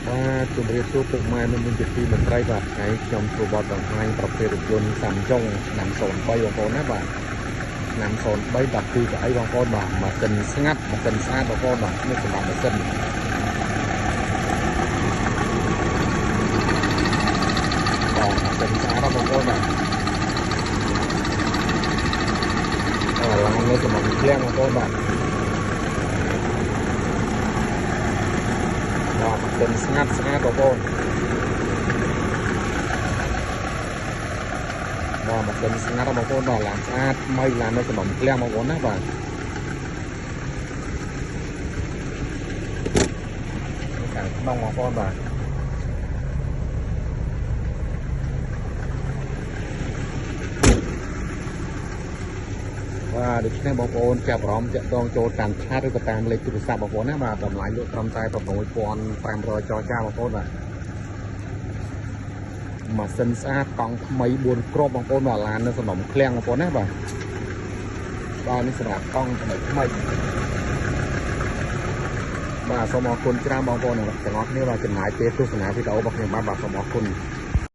ជំរាបសួរពុកម៉ែមានជាទីមន្ត្រីបាទថ្ងៃខ្ញុំធ្វើបទបង្ហាញប្រភេទរថយន្តសាំយ៉ុងឆ្នាំ03បងប្អូនណាបាទឆ្នាំ03 12កៅអីបងប្អូនបាទម៉ាស៊ីនស្ងាត់ម៉ាស៊ីនស្អាតបងប្អូនបាទនេះសម្រាប់ម៉ាស៊ីនបាទម៉ាស៊ីនស្អាតបងប្អូនបាទឡើងនេះសម្រាប់ឃ្លាំងបងប្អូនបាទម៉ាស៊ីនស្ងាត់ស្អាតបងប្អូនបាទម៉ាស៊ីនស្ងាត់បងប្អូនបាទឡើងស្អាតថ្មីឡើងនៅក្នុងឃ្លាំងបងប្អូនណាបាទខាងក្នុងបងប្អូនបាទបាទដូច្នេះបងប្អូនចាប់អារម្មណ៍តាក់ទងចូលតាមឆាតឬក៏តាមលេខទូរស័ព្ទបងប្អូនណាបាទតម្លៃលក់ត្រឹមតែ 6500 ចរចាបងប្អូនបាទម៉ាស៊ីនស្អាតកង់ថ្មី4គ្រាប់បងប្អូនបាទឡាននៅសំណុំឃ្លាំងបងប្អូនណាបាទនេះសម្រាប់កង់ថ្មីបាទសូមអរគុណច្រើនបងប្អូនទាំងអស់គ្នាបាទចំណាយពេលទស្សនាវីដេអូរបស់ខ្ញុំបាទសូមអរគុណ